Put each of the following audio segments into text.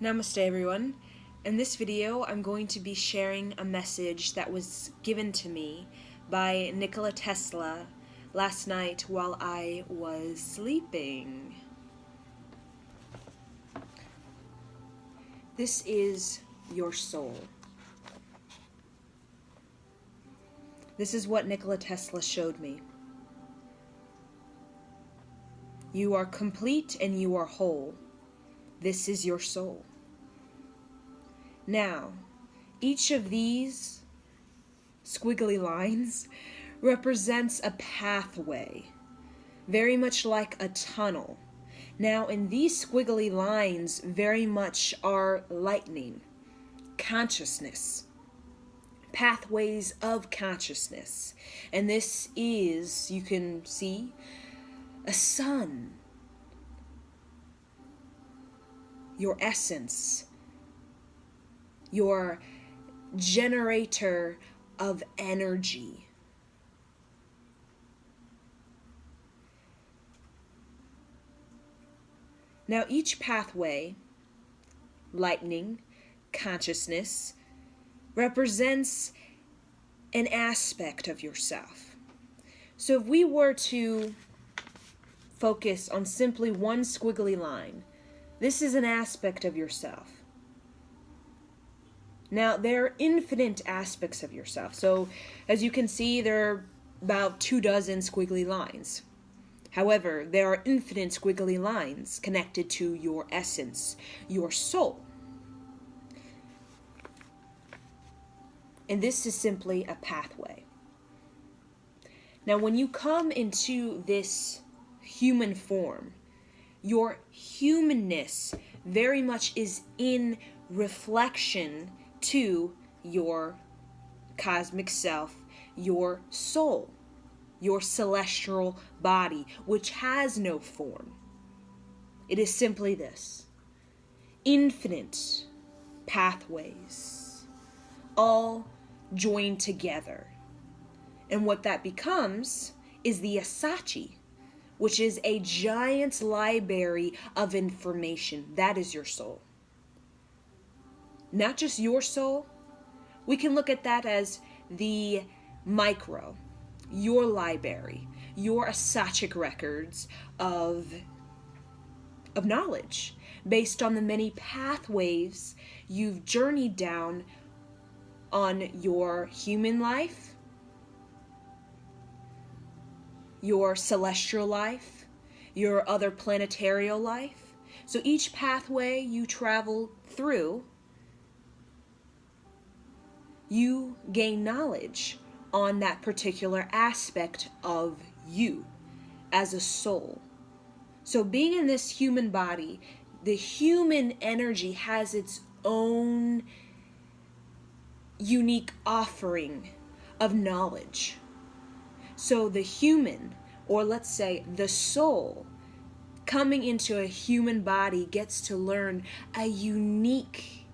Namaste everyone. In this video, I'm going to be sharing a message that was given to me by Nikola Tesla last night while I was sleeping. This is your soul. This is what Nikola Tesla showed me. You are complete and you are whole. This is your soul. Now, each of these squiggly lines represents a pathway, very much like a tunnel. Now, in these squiggly lines very much are lightning, consciousness, pathways of consciousness. And this is, you can see, a sun, your essence, your generator of energy. Now each pathway, lightning, consciousness, represents an aspect of yourself. So if we were to focus on simply one squiggly line, this is an aspect of yourself. Now, there are infinite aspects of yourself. So, as you can see, there are about 24 squiggly lines. However, there are infinite squiggly lines connected to your essence, your soul. And this is simply a pathway. Now, when you come into this human form, your humanness very much is in reflection to your cosmic self, your soul, your celestial body, which has no form. It is simply this: infinite pathways, all joined together. And what that becomes is the Asachi, which is a giant library of information. That is your soul. Not just your soul. We can look at that as the micro, your library, your Asachic records of knowledge based on the many pathways you've journeyed down on your human life, your celestial life, your other planetarial life. So each pathway you travel through, you gain knowledge on that particular aspect of you as a soul. So being in this human body, the human energy has its own unique offering of knowledge. So the human, or let's say the soul, coming into a human body gets to learn a unique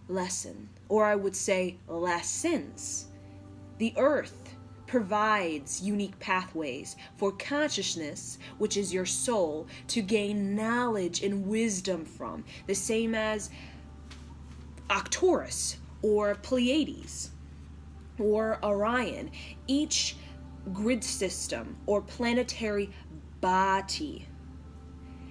lesson, or I would say lessons. The earth provides unique pathways for consciousness, which is your soul, to gain knowledge and wisdom from, the same as Arcturus or Pleiades or Orion. Each grid system or planetary body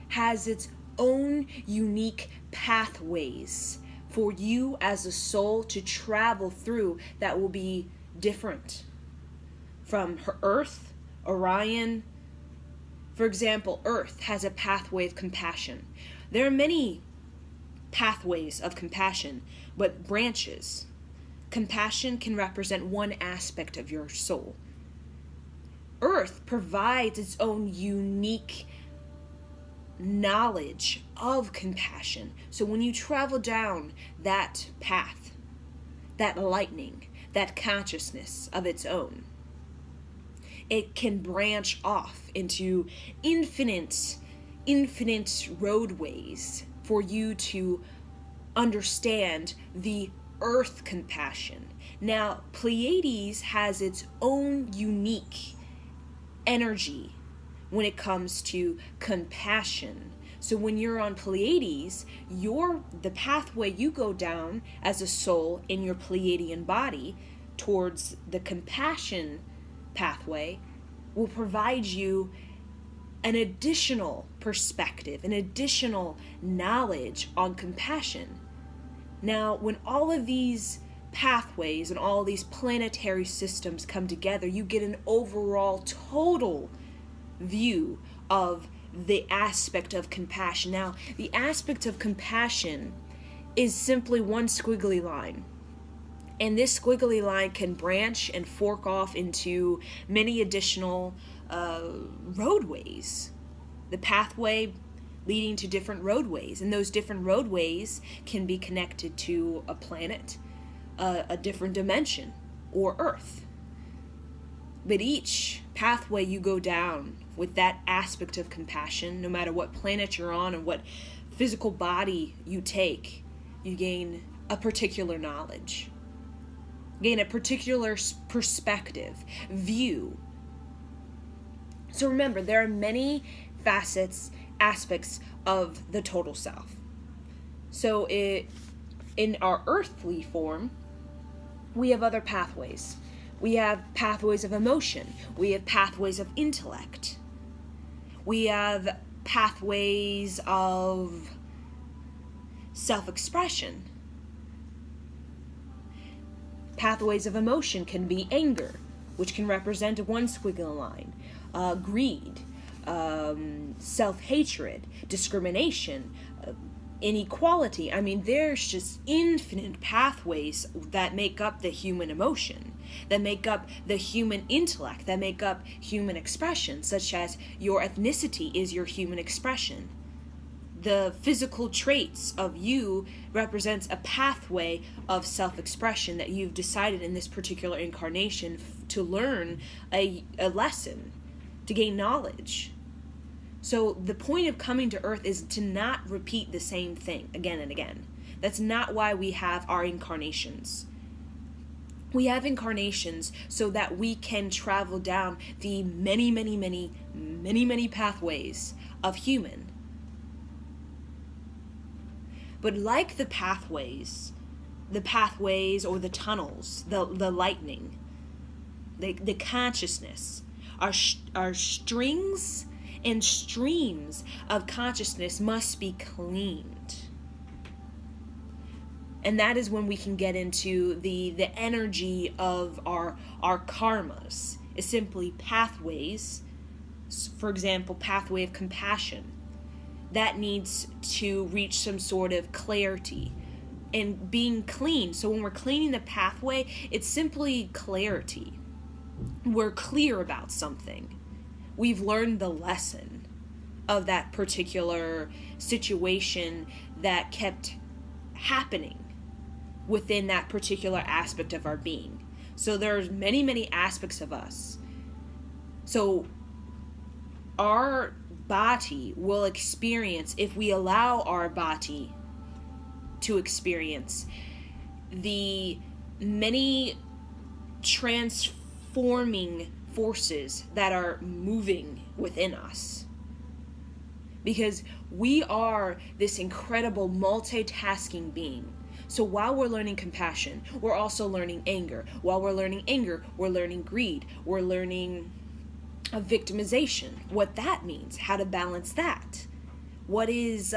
has its own unique pathways for you as a soul to travel through that will be different from Earth, Orion. For example, Earth has a pathway of compassion. There are many pathways of compassion, but branches. Compassion can represent one aspect of your soul. Earth provides its own unique knowledge of compassion. So when you travel down that path, that lightning, that consciousness of its own, it can branch off into infinite roadways for you to understand the earth compassion. Now, Pleiades has its own unique energy when it comes to compassion. So when you're on Pleiades, the pathway you go down as a soul in your Pleiadian body towards the compassion pathway will provide you an additional perspective, an additional knowledge on compassion. Now, when all of these pathways and all these planetary systems come together, you get an overall total view of the aspect of compassion. Now, the aspect of compassion is simply one squiggly line. And this squiggly line can branch and fork off into many additional roadways. The pathway leading to different roadways. And those different roadways can be connected to a planet, a different dimension, or Earth. But each pathway you go down with that aspect of compassion, no matter what planet you're on and what physical body you take, you gain a particular knowledge, gain a particular perspective, view. So remember, there are many facets, aspects of the total self. So in our earthly form, we have other pathways. We have pathways of emotion. We have pathways of intellect. We have pathways of self-expression. Pathways of emotion can be anger, which can represent one squiggly line, greed, self-hatred, discrimination, inequality. I mean, there's just infinite pathways that make up the human emotion, that make up the human intellect, that make up human expression, such as your ethnicity is your human expression. The physical traits of you represents a pathway of self-expression that you've decided in this particular incarnation to learn a lesson, to gain knowledge. So the point of coming to Earth is to not repeat the same thing again and again. That's not why we have our incarnations. We have incarnations so that we can travel down the many pathways of human. But like the pathways or the tunnels, the lightning, the consciousness, our strings and streams of consciousness must be cleaned. And that is when we can get into the energy of our karmas. It's simply pathways. For example, pathway of compassion. That needs to reach some sort of clarity and being clean. So when we're cleaning the pathway, it's simply clarity. We're clear about something. We've learned the lesson of that particular situation that kept happening within that particular aspect of our being. So there's many aspects of us. So our body will experience, if we allow our body to experience, the many transforming forces that are moving within us. Because we are this incredible multitasking being. So while we're learning compassion, we're also learning anger. While we're learning anger, we're learning greed. We're learning victimization, what that means, how to balance that. What is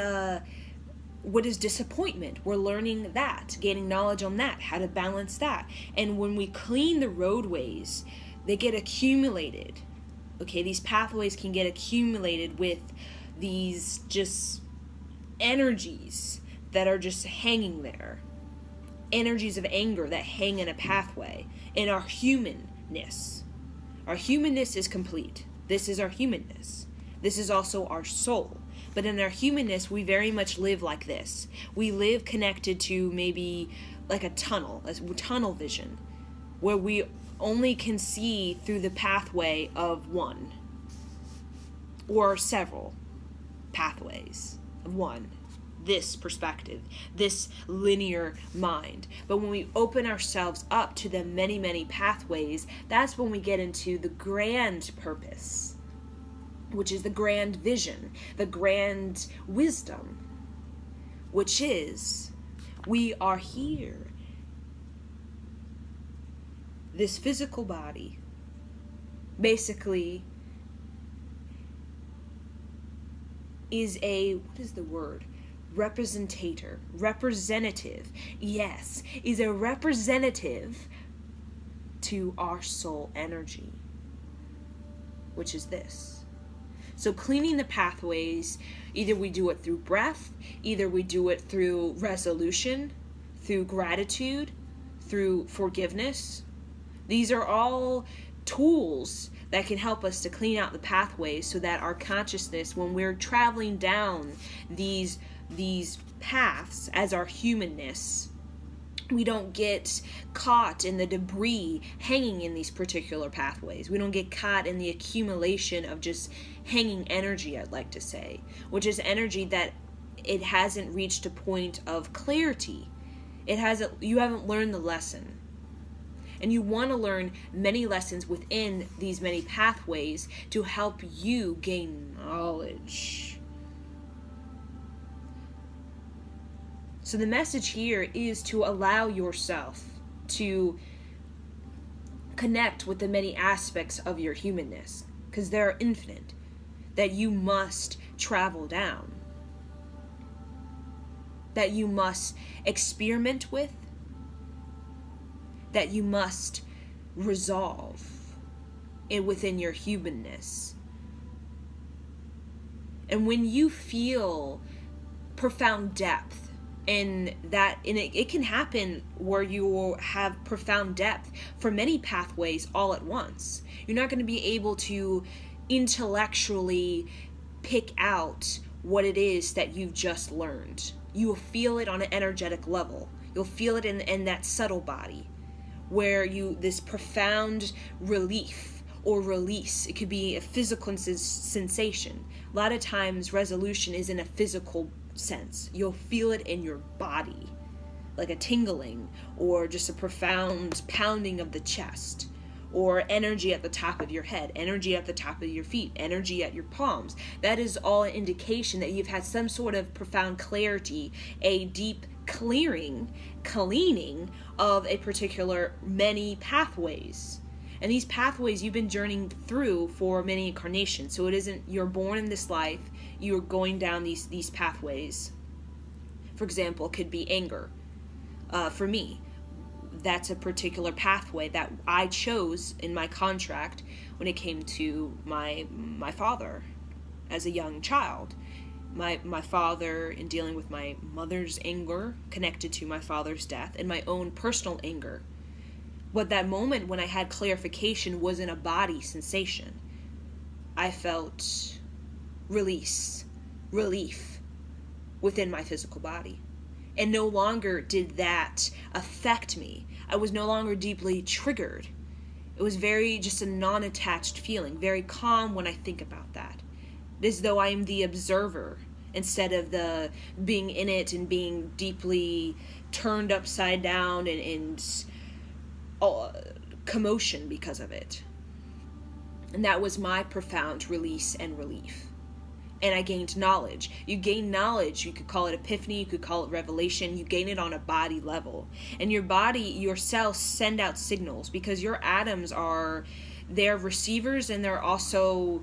disappointment? We're learning that, gaining knowledge on that, how to balance that. And when we clean the roadways, they get accumulated. Okay, these pathways can get accumulated with these just energies that are just hanging there. Energies of anger that hang in a pathway. In our humanness. Our humanness is complete. This is our humanness. This is also our soul. But in our humanness, we very much live like this. We live connected to maybe like a tunnel vision, where we only can see through the pathway of one or several pathways of one, this perspective, this linear mind. But when we open ourselves up to the many pathways, that's when we get into the grand purpose. which is the grand vision, the grand wisdom, which is we are here. This physical body basically is representative, yes, is a representative to our soul energy, which is this. So cleaning the pathways, either we do it through breath, either we do it through resolution, through gratitude, through forgiveness. These are all tools that can help us to clean out the pathways so that our consciousness, when we're traveling down these paths as our humanness, we don't get caught in the debris hanging in these particular pathways. We don't get caught in the accumulation of just hanging energy, I'd like to say, which is energy that it hasn't reached a point of clarity. You haven't learned the lesson. And you want to learn many lessons within these many pathways to help you gain knowledge. So the message here is to allow yourself to connect with the many aspects of your humanness, because they're infinite, that you must travel down, that you must experiment with, that you must resolve within your humanness. And when you feel profound depth, and it can happen where you will have profound depth for many pathways all at once. You're not going to be able to intellectually pick out what it is that you've just learned. You will feel it on an energetic level. You'll feel it in that subtle body, where this profound relief or release. It could be a physical sensation. A lot of times resolution is in a physical sense. You'll feel it in your body, like a tingling, or just a profound pounding of the chest, or energy at the top of your head, energy at the top of your feet, energy at your palms. That is all an indication that you've had some sort of profound clarity, a deep cleaning of a particular many pathways. And these pathways you've been journeying through for many incarnations. So it isn't you're born in this life, you're going down these pathways. For example, it could be anger. For me, that's a particular pathway that I chose in my contract when it came to my father as a young child. My father, in dealing with my mother's anger connected to my father's death, and my own personal anger. But that moment when I had clarification wasn't a body sensation. I felt relief within my physical body. And no longer did that affect me. I was no longer deeply triggered. It was just a non-attached feeling, very calm when I think about that. It is as though I am the observer instead of the being in it and being deeply turned upside down and commotion because of it. And that was my profound release and relief. And I gained knowledge. You gain knowledge, you could call it epiphany, you could call it revelation, you gain it on a body level. And your body, your cells send out signals because your atoms they're receivers, and they're also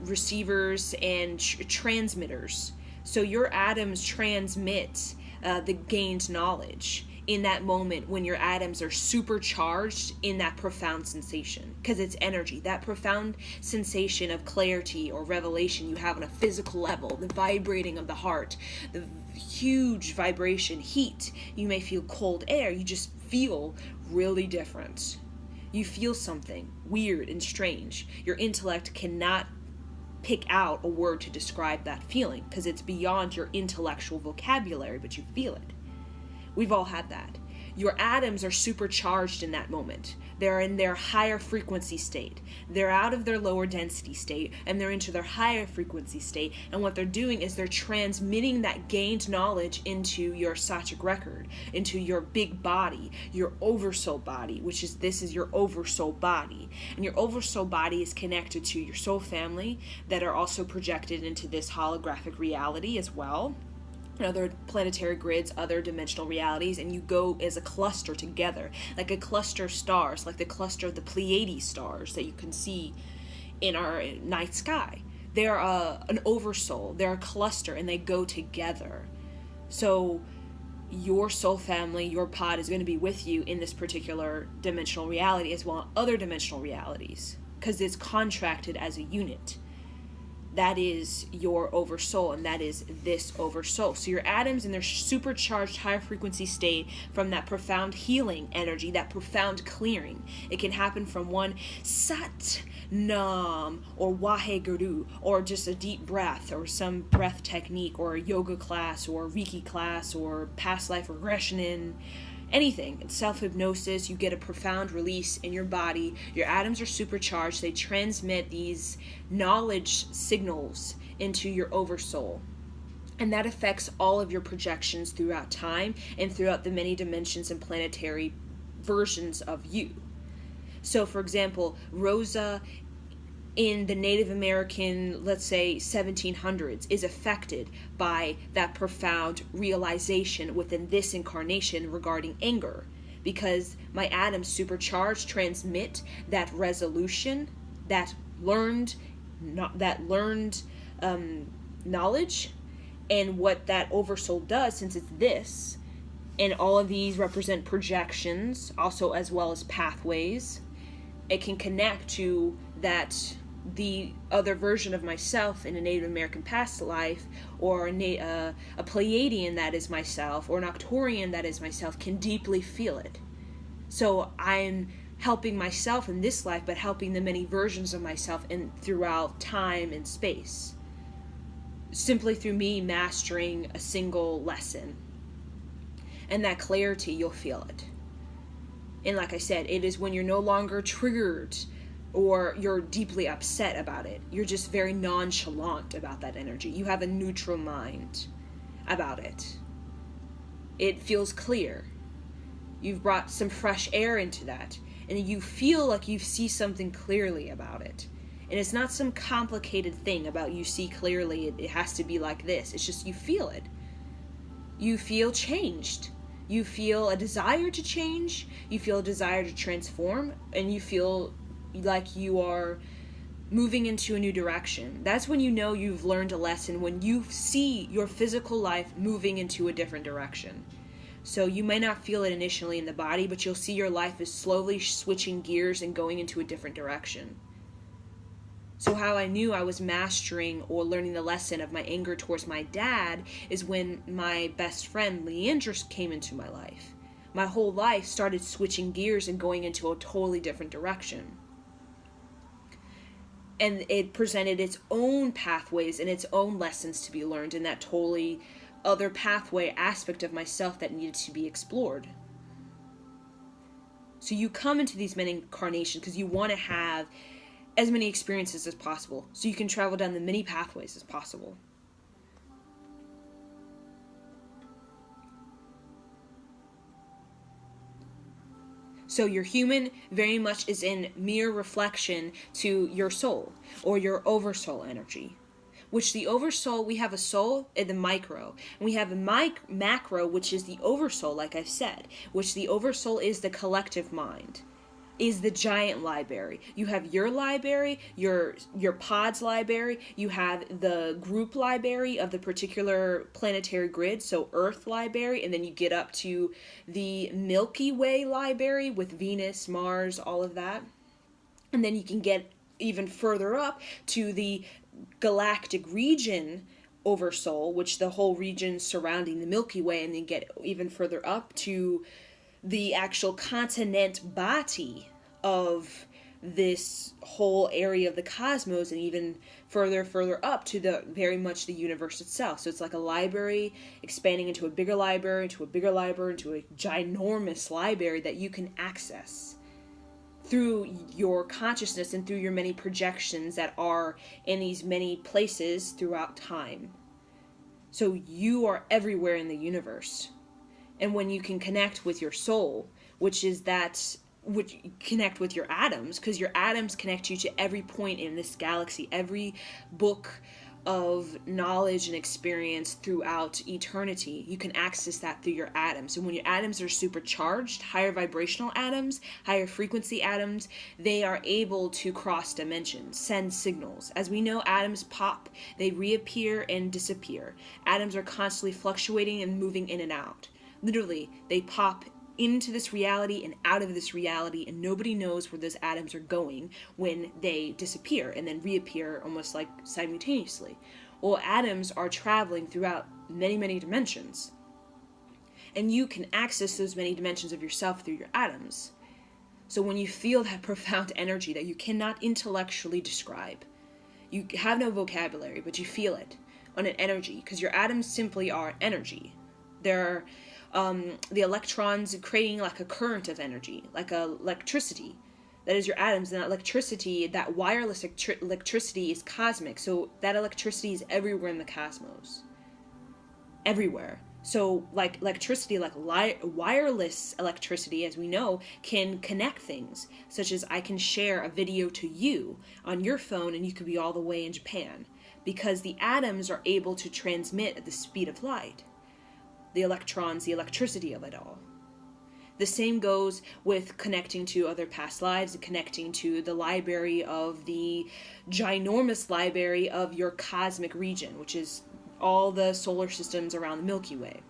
receivers and transmitters. So your atoms transmit the gained knowledge in that moment when your atoms are supercharged in that profound sensation, because it's energy. That profound sensation of clarity or revelation you have on a physical level, the vibrating of the heart, the huge vibration, heat. You may feel cold air. You just feel really different. You feel something weird and strange. Your intellect cannot pick out a word to describe that feeling because it's beyond your intellectual vocabulary, but you feel it. We've all had that. your atoms are supercharged in that moment. They're in their higher frequency state. They're out of their lower density state and they're into their higher frequency state. And what they're doing is they're transmitting that gained knowledge into your Sachic record, into your big body, your oversoul body, this is your oversoul body. And your oversoul body is connected to your soul family that are also projected into this holographic reality as well. Other planetary grids, other dimensional realities, and you go as a cluster together, like a cluster of stars, like the cluster of the Pleiades stars that you can see in our night sky. They're an oversoul, they're a cluster, and they go together. So your soul family, your pod is going to be with you in this particular dimensional reality as well as other dimensional realities, because it's contracted as a unit. That is your oversoul, and that is this oversoul. So your atoms in their supercharged higher frequency state from that profound healing energy, that profound clearing. It can happen from one Sat Nam or Waheguru, or just a deep breath, or some breath technique, or a yoga class, or a Reiki class, or past life regression in anything. It's self-hypnosis. You get a profound release in your body. Your atoms are supercharged. They transmit these knowledge signals into your oversoul. And that affects all of your projections throughout time and throughout the many dimensions and planetary versions of you. So, for example, Rosa in the Native American, let's say 1700s, is affected by that profound realization within this incarnation regarding anger, because my atoms supercharged transmit that resolution, that learned knowledge, and what that oversoul does, since it's this, and all of these represent projections, also as well as pathways. It can connect to the other version of myself in a Native American past life, or a Pleiadian that is myself, or an Arcturian that is myself, can deeply feel it. So I'm helping myself in this life, but helping the many versions of myself throughout time and space, simply through me mastering a single lesson. And that clarity, you'll feel it. And like I said, it is when you're no longer triggered or you're deeply upset about it. You're just very nonchalant about that energy. You have a neutral mind about it. It feels clear. You've brought some fresh air into that. And you feel like you see something clearly about it. And it's not some complicated thing about you see clearly, it has to be like this. It's just you feel it. You feel changed. You feel a desire to change. You feel a desire to transform. And you feel like you are moving into a new direction. That's when you know you've learned a lesson, when you see your physical life moving into a different direction. So you may not feel it initially in the body, but you'll see your life is slowly switching gears and going into a different direction. So how I knew I was mastering or learning the lesson of my anger towards my dad is when my best friend Leandra came into my life. My whole life started switching gears and going into a totally different direction. And it presented its own pathways and its own lessons to be learned in that totally other pathway aspect of myself that needed to be explored. So you come into these many incarnations because you want to have as many experiences as possible, so you can travel down the many pathways as possible. So your human very much is in mere reflection to your soul, or your oversoul energy. Which the oversoul, we have a soul in the micro, and we have a macro, which is the oversoul, like I've said, which the oversoul is the collective mind, is the giant library. You have your library, your pod's library, you have the group library of the particular planetary grid, so Earth library, and then you get up to the Milky Way library with Venus, Mars, all of that. And then you can get even further up to the galactic region oversoul, which the whole region surrounding the Milky Way, and then get even further up to the actual continent body of this whole area of the cosmos, and even further up to the very much the universe itself. So it's like a library expanding into a bigger library, into a bigger library, into a ginormous library that you can access through your consciousness and through your many projections that are in these many places throughout time. So you are everywhere in the universe. And when you can connect with your soul, which connect with your atoms, because your atoms connect you to every point in this galaxy, every book of knowledge and experience throughout eternity, you can access that through your atoms. And when your atoms are supercharged, higher vibrational atoms, higher frequency atoms, they are able to cross dimensions, send signals. As we know, atoms pop, they reappear and disappear. Atoms are constantly fluctuating and moving in and out. Literally, they pop into this reality and out of this reality, and nobody knows where those atoms are going when they disappear and then reappear almost like simultaneously. Well, atoms are traveling throughout many dimensions, and you can access those many dimensions of yourself through your atoms. So when you feel that profound energy that you cannot intellectually describe, you have no vocabulary, but you feel it on an energy, because your atoms simply are energy. They're the electrons creating like a current of energy, like electricity. That is your atoms, and that electricity, that wireless electricity is cosmic. So that electricity is everywhere in the cosmos. Everywhere. So like electricity, like wireless electricity, as we know, can connect things. Such as I can share a video to you on your phone and you could be all the way in Japan. Because the atoms are able to transmit at the speed of light. The electrons, the electricity of it all. The same goes with connecting to other past lives and connecting to the library of the ginormous library of your cosmic region, which is all the solar systems around the Milky Way.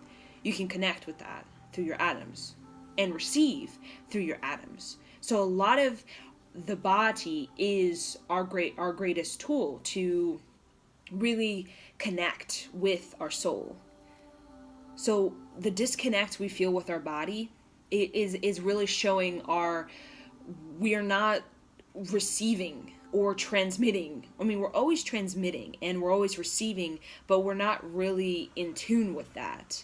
You can connect with that through your atoms and receive through your atoms. So a lot of the body is our greatest tool to really connect with our soul. So the disconnect we feel with our body is really showing we are not receiving or transmitting. I mean, we're always transmitting and we're always receiving, but we're not really in tune with that.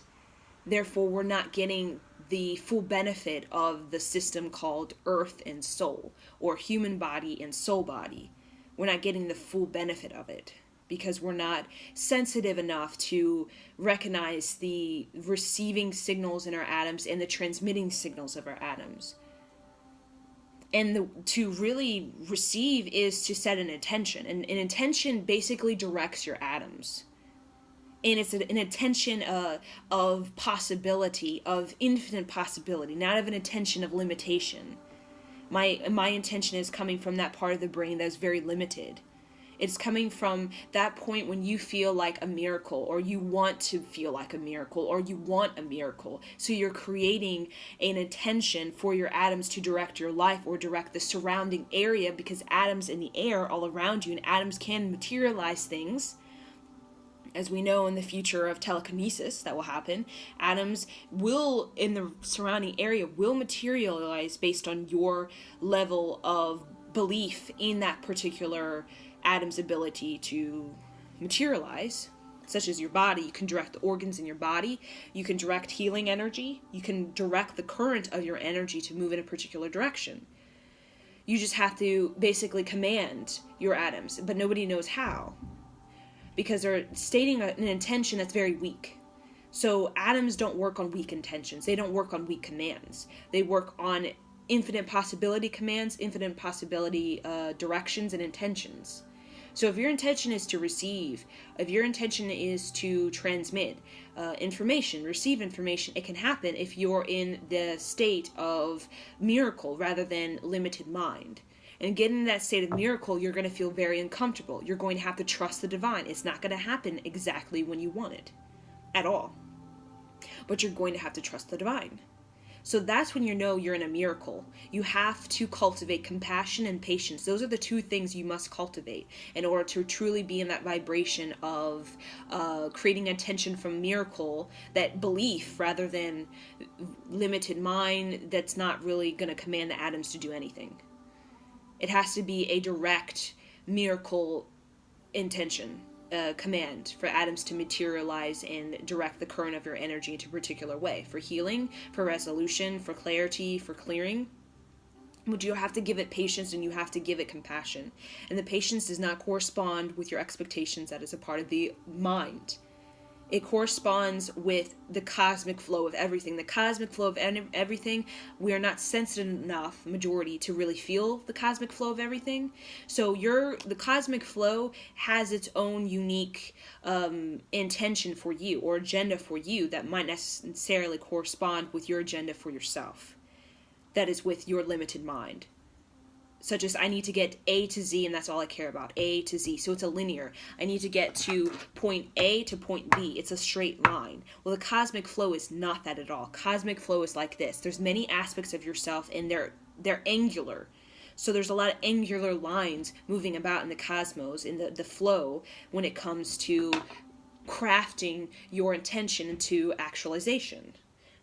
Therefore, we're not getting the full benefit of the system called earth and soul, or human body and soul body. We're not getting the full benefit of it, because we're not sensitive enough to recognize the receiving signals in our atoms and the transmitting signals of our atoms. And to really receive is to set an intention. And an intention basically directs your atoms. And it's an intention of possibility, of infinite possibility, not of an intention of limitation. My intention is coming from that part of the brain that is very limited. It's coming from that point when you feel like a miracle, or you want to feel like a miracle, or you want a miracle. So you're creating an intention for your atoms to direct your life or direct the surrounding area, because atoms in the air all around you, and atoms can materialize things. As we know in the future of telekinesis that will happen, atoms will, in the surrounding area, will materialize based on your level of belief in that particular atom's ability to materialize, such as your body. You can direct the organs in your body. You can direct healing energy. You can direct the current of your energy to move in a particular direction. You just have to basically command your atoms, but nobody knows how, because they're stating an intention that's very weak. So atoms don't work on weak intentions. They don't work on weak commands. They work on infinite possibility commands, infinite possibility directions and intentions. So if your intention is to receive, if your intention is to transmit information, receive information, it can happen if you're in the state of miracle rather than limited mind. And getting in that state of miracle, you're going to feel very uncomfortable. You're going to have to trust the divine. It's not going to happen exactly when you want it at all. But you're going to have to trust the divine. So that's when you know you're in a miracle. You have to cultivate compassion and patience. Those are the two things you must cultivate in order to truly be in that vibration of creating attention from miracle, that belief rather than limited mind that's not really going to command the atoms to do anything. It has to be a direct miracle intention, command for atoms to materialize and direct the current of your energy into a particular way, for healing, for resolution, for clarity, for clearing. But you have to give it patience and you have to give it compassion. And the patience does not correspond with your expectations. That is a part of the mind. It corresponds with the cosmic flow of everything. The cosmic flow of everything, we are not sensitive enough, majority, to really feel the cosmic flow of everything. So the cosmic flow has its own unique intention for you, or agenda for you, that might necessarily correspond with your agenda for yourself. That is with your limited mind. Such as, I need to get A to Z, and that's all I care about, A to Z. So it's a linear. I need to get to point A to point B. It's a straight line. Well, the cosmic flow is not that at all. Cosmic flow is like this. There's many aspects of yourself, and they're angular. So there's a lot of angular lines moving about in the cosmos, in the flow, when it comes to crafting your intention into actualization.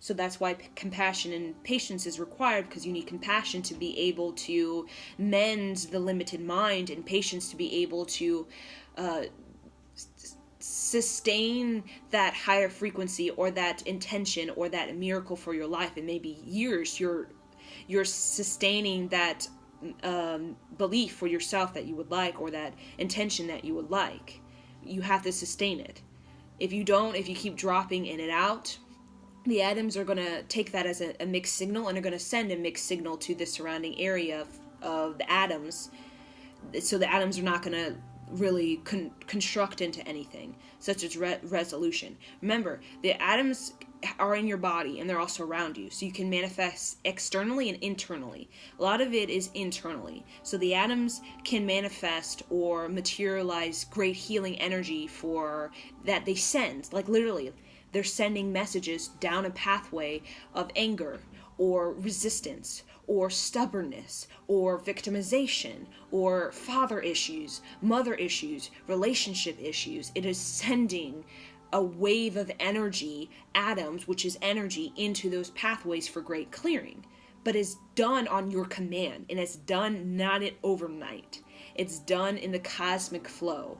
So that's why compassion and patience is required, because you need compassion to be able to mend the limited mind, and patience to be able to sustain that higher frequency, or that intention, or that miracle for your life. It may be years you're sustaining that belief for yourself that you would like, or that intention that you would like. You have to sustain it. If you keep dropping in and out, the atoms are going to take that as a mixed signal, and are going to send a mixed signal to the surrounding area of the atoms. So the atoms are not going to really construct into anything, such as resolution. Remember, the atoms are in your body, and they're also around you. So you can manifest externally and internally. A lot of it is internally. So the atoms can manifest or materialize great healing energy for that they send, like literally. They're sending messages down a pathway of anger, or resistance, or stubbornness, or victimization, or father issues, mother issues, relationship issues. It is sending a wave of energy, atoms, which is energy, into those pathways for great clearing. But it's done on your command, and it's done not overnight. It's done in the cosmic flow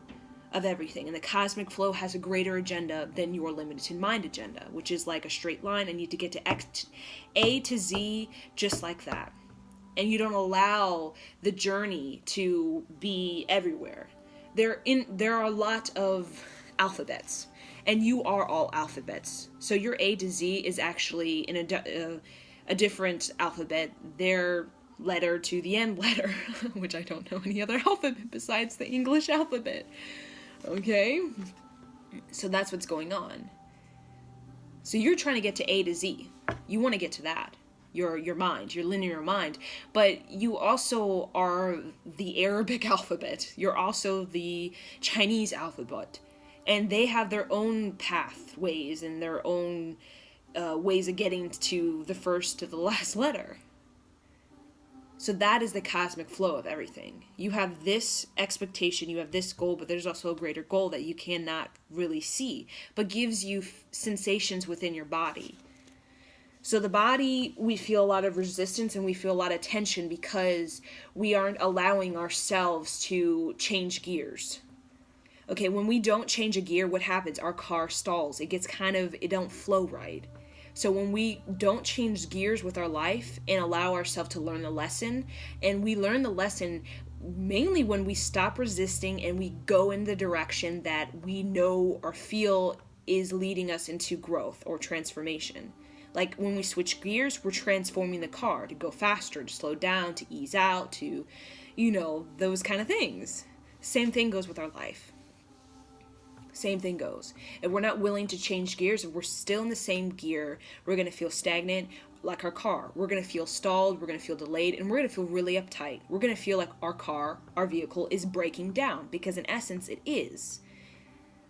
of everything, and the cosmic flow has a greater agenda than your limited mind agenda, which is like a straight line. I need to get to A to Z just like that. And you don't allow the journey to be everywhere. There are a lot of alphabets, and you are all alphabets. So your A to Z is actually in a different alphabet. Their letter to the end letter, which I don't know any other alphabet besides the English alphabet. Okay? So that's what's going on. So you're trying to get to A to Z. You want to get to that. Your mind, your linear mind. But you also are the Arabic alphabet. You're also the Chinese alphabet. And they have their own pathways and their own ways of getting to the first to the last letter. So that is the cosmic flow of everything. You have this expectation, you have this goal, but there's also a greater goal that you cannot really see, but gives you sensations within your body. So the body, we feel a lot of resistance and we feel a lot of tension because we aren't allowing ourselves to change gears. Okay, when we don't change a gear, what happens? Our car stalls. It don't flow right. So when we don't change gears with our life and allow ourselves to learn the lesson, and we learn the lesson mainly when we stop resisting and we go in the direction that we know or feel is leading us into growth or transformation. Like when we switch gears, we're transforming the car to go faster, to slow down, to ease out, to, those kind of things. Same thing goes with our life. Same thing goes. If we're not willing to change gears, if we're still in the same gear, we're going to feel stagnant like our car. We're going to feel stalled, we're going to feel delayed, and we're going to feel really uptight. We're going to feel like our vehicle is breaking down, because in essence it is.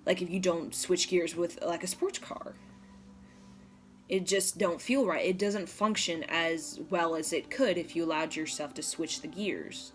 Like if you don't switch gears with like a sports car. It just don't feel right. It doesn't function as well as it could if you allowed yourself to switch the gears.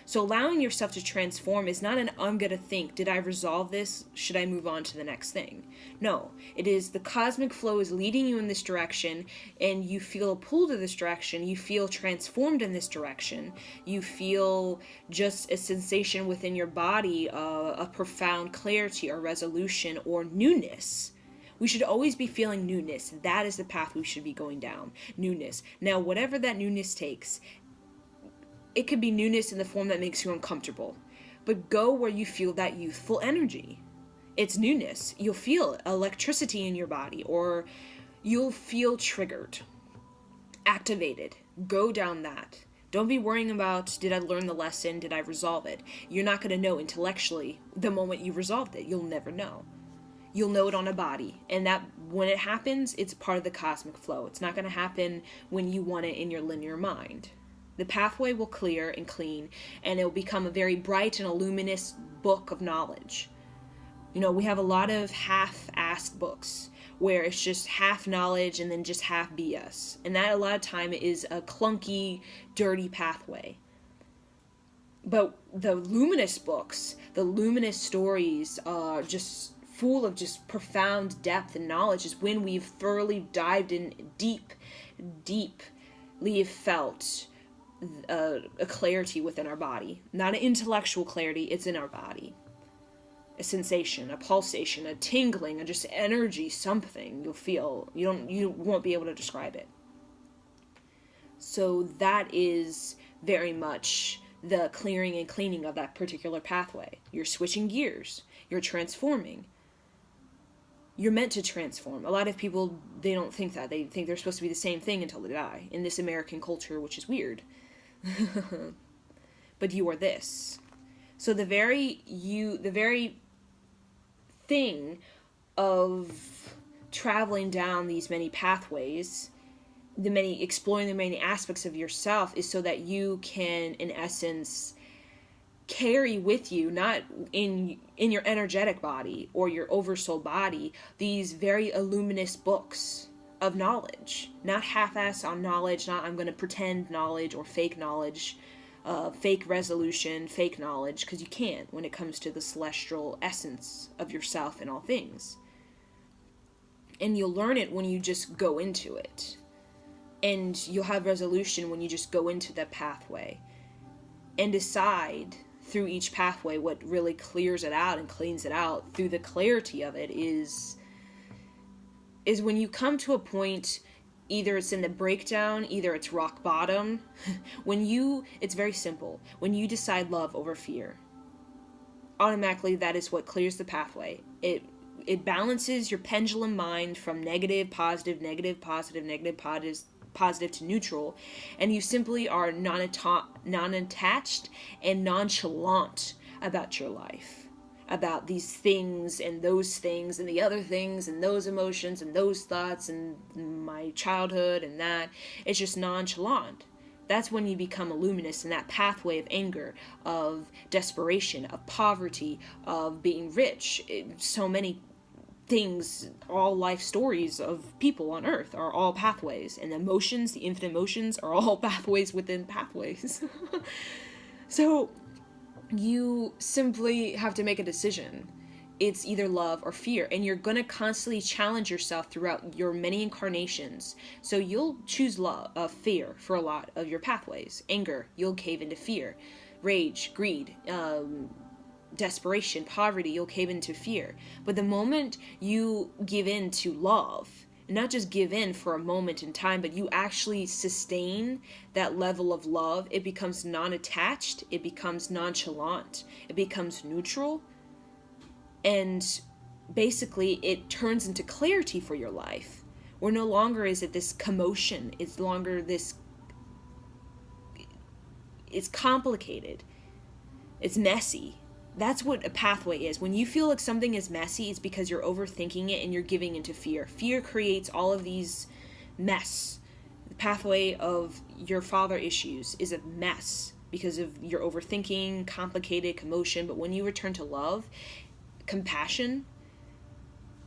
So allowing yourself to transform is not an I'm going to think, did I resolve this? Should I move on to the next thing? No, it is the cosmic flow is leading you in this direction, and you feel a pull to this direction. You feel transformed in this direction. You feel just a sensation within your body, a profound clarity or resolution or newness. We should always be feeling newness. That is the path we should be going down. Newness. Now, whatever that newness takes, it could be newness in the form that makes you uncomfortable. But go where you feel that youthful energy. It's newness. You'll feel electricity in your body, or you'll feel triggered, activated. Go down that. Don't be worrying about, did I learn the lesson? Did I resolve it? You're not going to know intellectually the moment you resolved it. You'll never know. You'll know it on a body. And that when it happens, it's part of the cosmic flow. It's not going to happen when you want it in your linear mind. The pathway will clear and clean, and it will become a very bright and luminous book of knowledge. You know, we have a lot of half-assed books where it's just half knowledge and then just half BS. And that a lot of time is a clunky, dirty pathway. But the luminous books, the luminous stories, just full of just profound depth and knowledge, is when we've thoroughly dived in deeply felt a clarity within our body. Not an intellectual clarity, it's in our body. A sensation, a pulsation, a tingling, a just energy, something you'll feel. You won't be able to describe it. So that is very much the clearing and cleaning of that particular pathway. You're switching gears. You're transforming. You're meant to transform. A lot of people, they don't think that. They think they're supposed to be the same thing until they die in this American culture, which is weird. But you are this. So the very thing of traveling down these many pathways, exploring the many aspects of yourself, is so that you can, in essence, carry with you, not in your energetic body or your oversoul body, these very luminous books of knowledge. Not half-ass on knowledge, not I'm going to pretend knowledge or fake knowledge, fake resolution, fake knowledge, because you can't when it comes to the celestial essence of yourself and all things. And you'll learn it when you just go into it. And you'll have resolution when you just go into that pathway and decide through each pathway what really clears it out and cleans it out through the clarity of it is when you come to a point, either it's in the breakdown, either it's rock bottom. It's very simple. When you decide love over fear, automatically that is what clears the pathway. It balances your pendulum mind from negative, positive, negative, positive, negative, positive to neutral, and you simply are non-attached and nonchalant about your life, about these things and those things and the other things and those emotions and those thoughts and my childhood and that. It's just nonchalant. That's when you become luminous in that pathway of anger, of desperation, of poverty, of being rich. So many things, all life stories of people on earth are all pathways, and the emotions, the infinite emotions, are all pathways within pathways. So you simply have to make a decision. It's either love or fear, and you're going to constantly challenge yourself throughout your many incarnations. So you'll choose fear for a lot of your pathways. Anger, you'll cave into fear. Rage, greed, desperation, poverty, you'll cave into fear. But the moment you give in to love, not just give in for a moment in time, but you actually sustain that level of love, it becomes non-attached, it becomes nonchalant, it becomes neutral, and basically it turns into clarity for your life, where no longer is it this commotion, it's complicated, it's messy. That's what a pathway is. When you feel like something is messy, it's because you're overthinking it and you're giving into fear. Fear creates all of these mess. The pathway of your father issues is a mess because of your overthinking, complicated commotion. But when you return to love, compassion,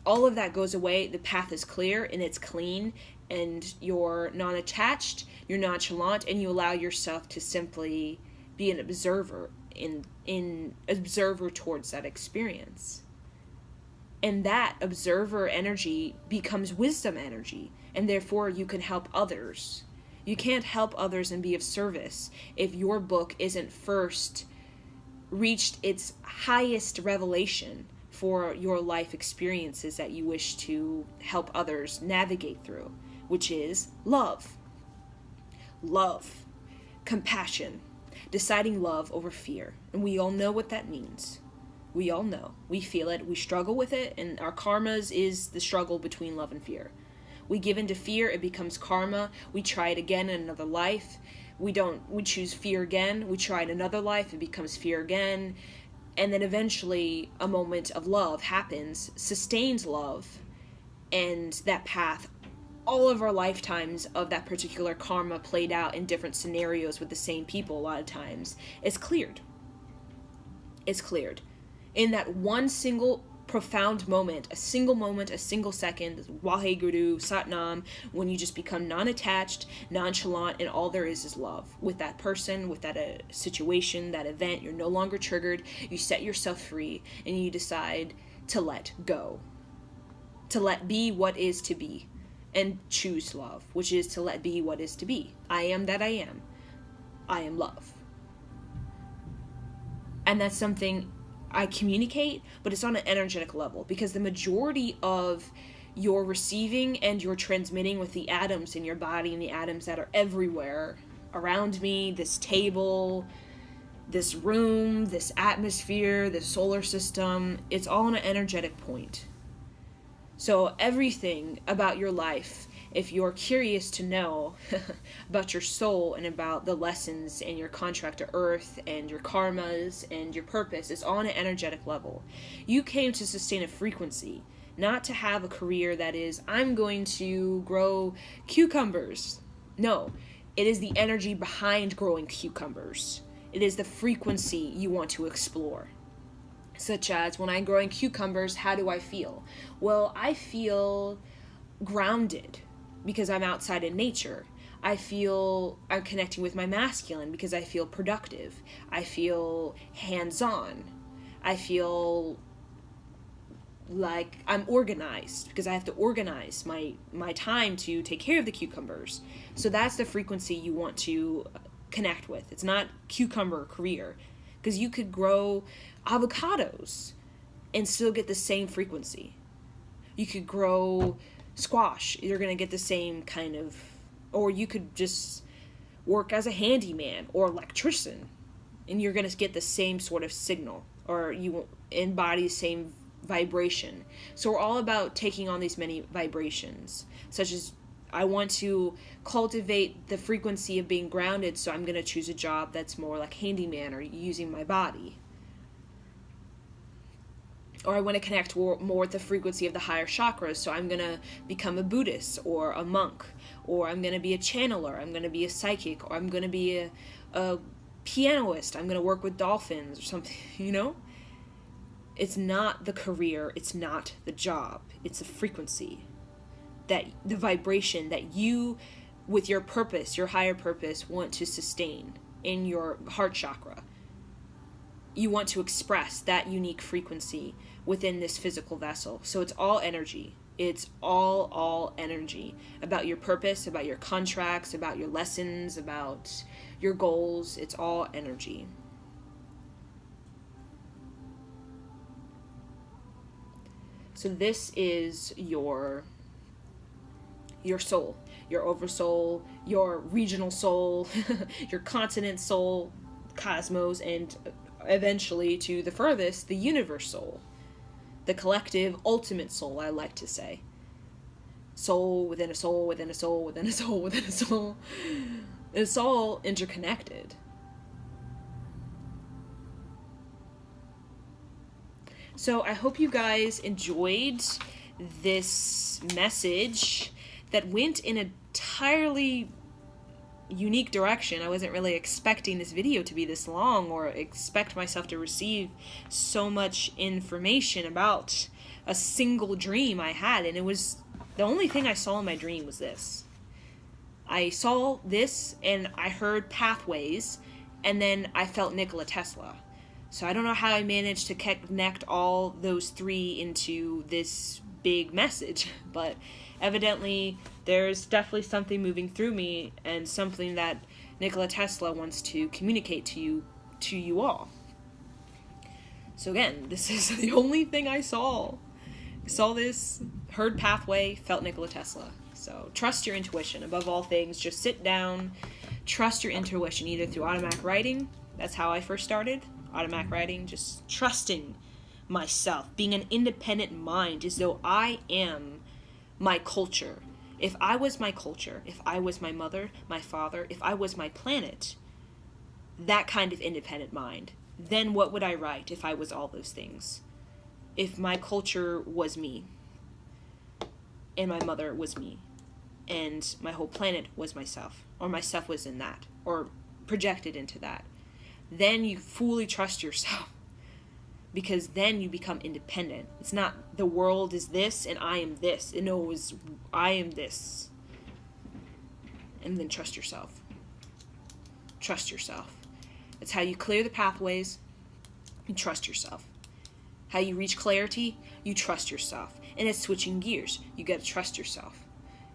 all of that goes away. The path is clear and it's clean, and you're non-attached, you're nonchalant, and you allow yourself to simply be an observer in observer towards that experience. And that observer energy becomes wisdom energy, and therefore you can help others. You can't help others and be of service if your book isn't first reached its highest revelation for your life experiences that you wish to help others navigate through, which is love. Love, compassion, deciding love over fear. And we all know what that means. We all know. We feel it. We struggle with it. And our karmas is the struggle between love and fear. We give into fear, it becomes karma. We try it again in another life. We choose fear again. We try it in another life, it becomes fear again. And then eventually a moment of love happens, sustains love, and that path, all of our lifetimes of that particular karma played out in different scenarios with the same people a lot of times, is cleared. It's cleared. In that one single profound moment, a single second, Waheguru, Satnam, when you just become non-attached, nonchalant, and all there is love with that person, with that situation, that event. You're no longer triggered. You set yourself free, and you decide to let go, to let be what is to be, and choose love, which is to let be what is to be. I am that I am. I am love. And that's something I communicate, but it's on an energetic level, because the majority of your receiving and your transmitting with the atoms in your body and the atoms that are everywhere around me, this table, this room, this atmosphere, this solar system, it's all on an energetic point. So everything about your life, if you're curious to know about your soul and about the lessons and your contract to earth and your karmas and your purpose, it's all on an energetic level. You came to sustain a frequency, not to have a career that is, I'm going to grow cucumbers. No, it is the energy behind growing cucumbers. It is the frequency you want to explore. Such as, when I'm growing cucumbers, how do I feel? Well, I feel grounded, because I'm outside in nature. I feel I'm connecting with my masculine because I feel productive. I feel hands-on. I feel like I'm organized because I have to organize my time to take care of the cucumbers. So that's the frequency you want to connect with. It's not cucumber career, because you could grow avocados and still get the same frequency. You could grow squash, you're going to get the same kind of, or you could just work as a handyman or electrician and you're going to get the same sort of signal, or you embody the same vibration. So we're all about taking on these many vibrations, such as, I want to cultivate the frequency of being grounded, so I'm going to choose a job that's more like handyman or using my body. Or I want to connect more with the frequency of the higher chakras, so I'm going to become a Buddhist or a monk, or I'm going to be a channeler, I'm going to be a psychic, or I'm going to be a pianist, I'm going to work with dolphins or something, you know? It's not the career, it's not the job, it's the frequency, that the vibration that you, with your purpose, your higher purpose, want to sustain in your heart chakra. You want to express that unique frequency within this physical vessel. So it's all energy. It's all energy. About your purpose, about your contracts, about your lessons, about your goals. It's all energy. So this is your soul, your oversoul, your regional soul, your continent soul, cosmos, and eventually to the furthest, the universe soul, the collective ultimate soul, I like to say. Soul within a soul within a soul within a soul within a soul. It's all interconnected. So I hope you guys enjoyed this message that went in an entirely unique direction. I wasn't really expecting this video to be this long, or expect myself to receive so much information about a single dream I had, and it was the only thing I saw in my dream was this. I saw this and I heard pathways, And then I felt Nikola Tesla. So I don't know how I managed to connect all those three into this big message, but evidently there's definitely something moving through me, and something that Nikola Tesla wants to communicate to you all. So again, this is the only thing I saw. I saw this, heard pathway, felt Nikola Tesla. So trust your intuition. Above all things, just sit down, trust your intuition, either through automatic writing. That's how I first started. Automatic writing, just trusting myself, being an independent mind, as though I am my culture. If I was my culture, if I was my mother, my father, if I was my planet, that kind of independent mind, then what would I write if I was all those things? If my culture was me, and my mother was me, and my whole planet was myself, or myself was in that, or projected into that, then you fully trust yourself, because then you become independent. It's not the world is this and I am this. No, it was I am this. And then trust yourself. Trust yourself. It's how you clear the pathways. You trust yourself. How you reach clarity, you trust yourself. And it's switching gears. You got to trust yourself.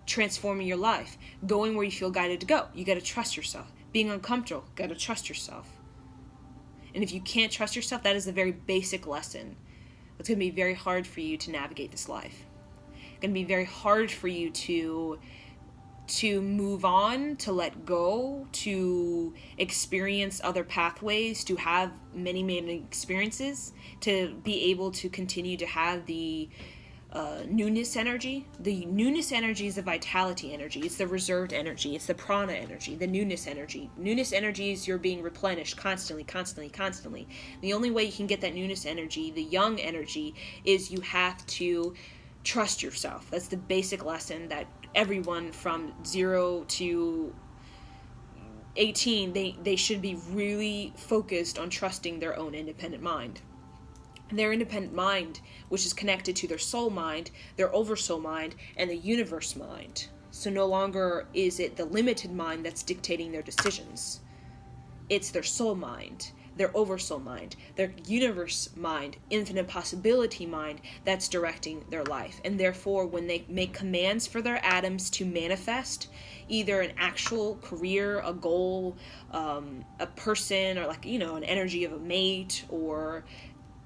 Transforming your life. Going where you feel guided to go. You got to trust yourself. Being uncomfortable, got to trust yourself. And if you can't trust yourself, that is a very basic lesson. It's going to be very hard for you to navigate this life. It's going to be very hard for you to move on, to let go, to experience other pathways, to have many, many experiences, to be able to continue to have the newness energy. The newness energy is the vitality energy. It's the reserved energy. It's the prana energy, the newness energy. Newness energy is you're being replenished constantly, constantly, constantly. The only way you can get that newness energy, the young energy, is you have to trust yourself. That's the basic lesson that everyone from 0 to 18, they should be really focused on trusting their own independent mind. Their independent mind, which is connected to their soul mind, their oversoul mind, and the universe mind. So no longer is it the limited mind that's dictating their decisions. It's their soul mind, their oversoul mind, their universe mind, infinite possibility mind that's directing their life. And therefore, when they make commands for their atoms to manifest, either an actual career, a goal, a person, or an energy of a mate, or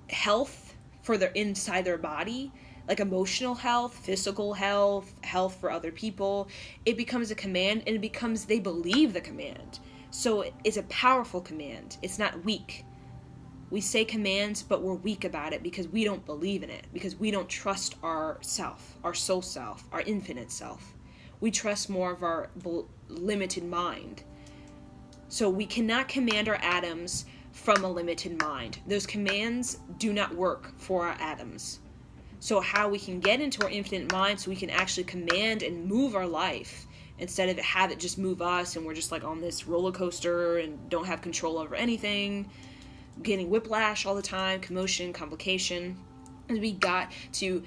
health for their inside their body, like emotional health, physical health, health for other people, it becomes a command, and they believe the command. So it's a powerful command. It's not weak. We say commands, but we're weak about it because we don't believe in it, because we don't trust our self, our soul self, our infinite self. We trust more of our limited mind. So we cannot command our atoms from a limited mind. Those commands do not work for our atoms. So how we can get into our infinite mind so we can actually command and move our life instead of have it just move us and we're just like on this roller coaster and don't have control over anything, getting whiplash all the time, commotion, complication. And we got to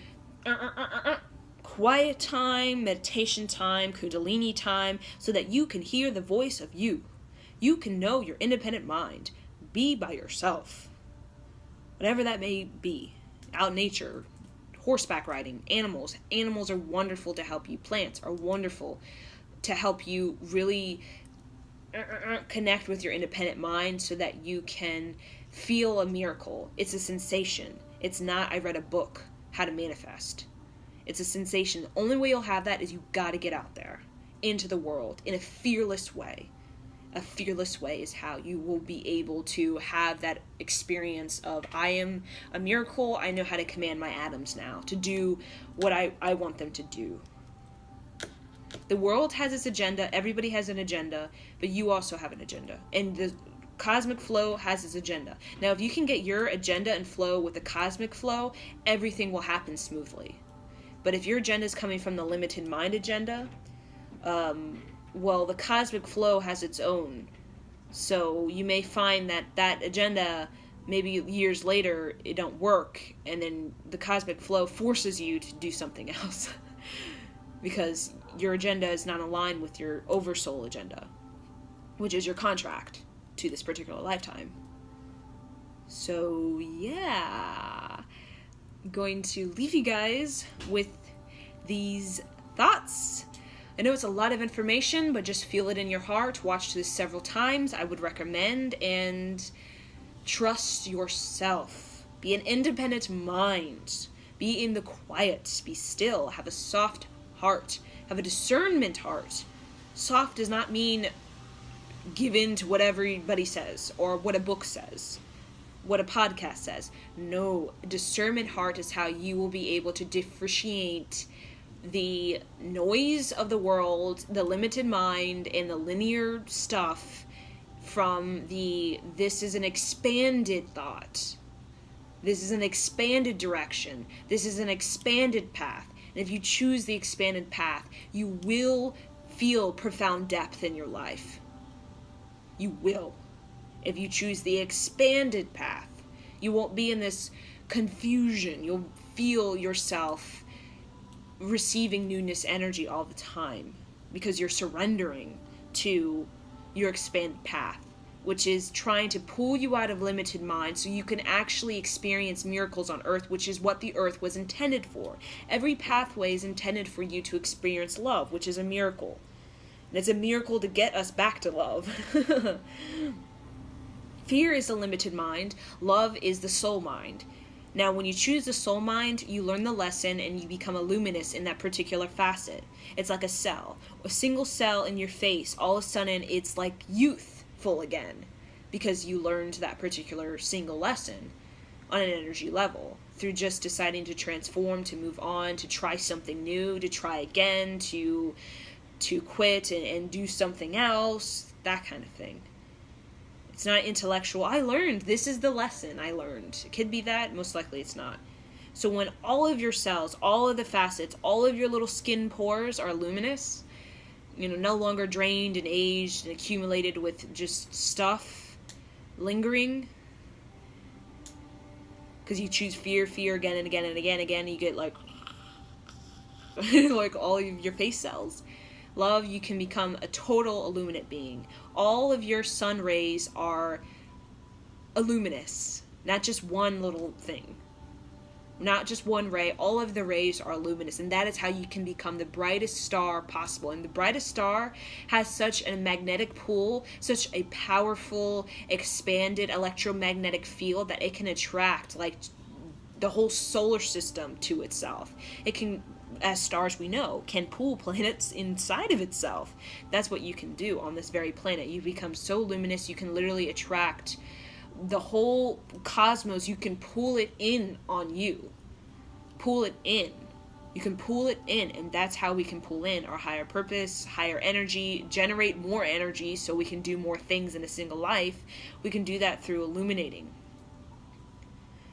quiet time, meditation time, kundalini time, so that you can hear the voice of you. You can know your independent mind. Be by yourself. Whatever that may be. Out in nature, horseback riding, animals. Animals are wonderful to help you. Plants are wonderful to help you really connect with your independent mind so that you can feel a miracle. It's a sensation. It's not, I read a book, how to manifest. It's a sensation. The only way you'll have that is you got to get out there into the world in a fearless way. A fearless way is how you will be able to have that experience of, I am a miracle, I know how to command my atoms now to do what I want them to do. The world has its agenda, everybody has an agenda, but you also have an agenda. And the cosmic flow has its agenda. Now, if you can get your agenda and flow with the cosmic flow, everything will happen smoothly. But if your agenda is coming from the limited mind agenda, the cosmic flow has its own. So you may find that agenda, maybe years later, it don't work, and then the cosmic flow forces you to do something else. Because your agenda is not aligned with your oversoul agenda, which is your contract. to this particular lifetime. So yeah, I'm going to leave you guys with these thoughts. I know it's a lot of information, but just feel it in your heart. Watch this several times, I would recommend, and trust yourself. Be an independent mind. Be in the quiet. Be still. Have a soft heart. Have a discernment heart. Soft does not mean give in to what everybody says, or what a book says, what a podcast says. No, discernment heart is how you will be able to differentiate the noise of the world, the limited mind, and the linear stuff from this is an expanded thought. This is an expanded direction. This is an expanded path. And if you choose the expanded path, you will feel profound depth in your life. You will. If you choose the expanded path, you won't be in this confusion. You'll feel yourself receiving newness energy all the time because you're surrendering to your expanded path, which is trying to pull you out of limited mind so you can actually experience miracles on earth, which is what the earth was intended for. Every pathway is intended for you to experience love, which is a miracle. And it's a miracle to get us back to love. Fear is the limited mind. Love is the soul mind. Now, when you choose the soul mind, you learn the lesson and you become a luminous in that particular facet. It's like a cell. A single cell in your face, all of a sudden, it's like youthful again because you learned that particular single lesson on an energy level through just deciding to transform, to move on, to try something new, to try again, to quit and do something else, that kind of thing. It's not intellectual. I learned. This is the lesson I learned. It could be that. Most likely it's not. So when all of your cells, all of the facets, all of your little skin pores are luminous, no longer drained and aged and accumulated with just stuff lingering, because you choose fear again and again and again and again, you get like like all of your face cells. Love, you can become a total illuminate being. All of your sun rays are luminous, not just one little thing. Not just one ray, all of the rays are luminous, and that is how you can become the brightest star possible. And the brightest star has such a magnetic pull, such a powerful, expanded electromagnetic field that it can attract like the whole solar system to itself. It can, as stars we know, can pull planets inside of itself. That's what you can do on this very planet. You become so luminous, you can literally attract the whole cosmos. You can pull it in on you. Pull it in. You can pull it in, and that's how we can pull in our higher purpose, higher energy, generate more energy so we can do more things in a single life. We can do that through illuminating.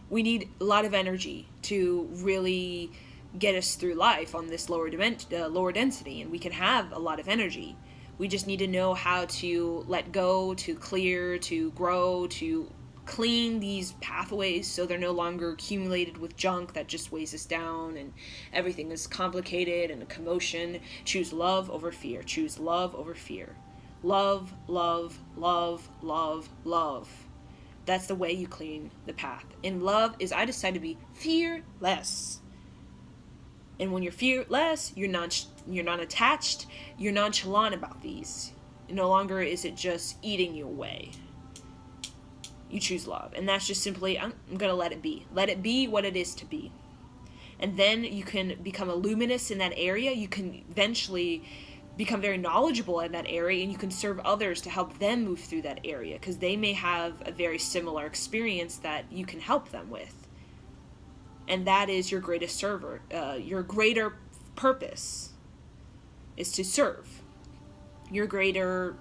We need a lot of energy to really get us through life on this lower density, and we can have a lot of energy. We just need to know how to let go, to clear, to grow, to clean these pathways so they're no longer accumulated with junk that just weighs us down and everything is complicated and a commotion. Choose love over fear. Choose love over fear. Love, love, love, love, love. That's the way you clean the path. And love is, I decide to be fearless. And when you're fearless, you're not attached, you're nonchalant about these. No longer is it just eating you away. You choose love. And that's just simply, I'm going to let it be. Let it be what it is to be. And then you can become a luminous in that area. You can eventually become very knowledgeable in that area, and you can serve others to help them move through that area because they may have a very similar experience that you can help them with. And that is your greatest server. Your greater purpose is to serve. Your greater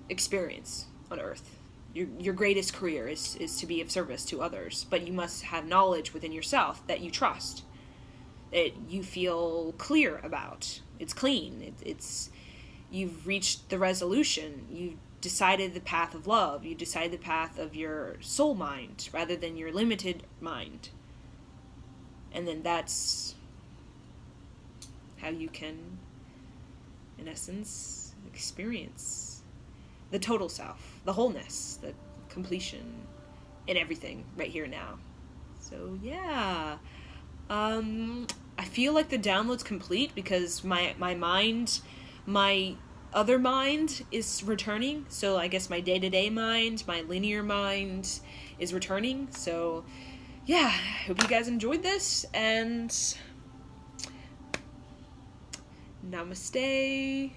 experience on earth. Your greatest career is to be of service to others. But you must have knowledge within yourself that you trust, that you feel clear about. It's clean. You've reached the resolution. You've decided the path of love. You decided the path of your soul mind rather than your limited mind. And then that's how you can, in essence, experience the total self, the wholeness, the completion in everything right here and now. So yeah, I feel like the download's complete because my mind, my other mind is returning. So I guess my day-to-day mind, my linear mind is returning. So yeah, I hope you guys enjoyed this, and namaste.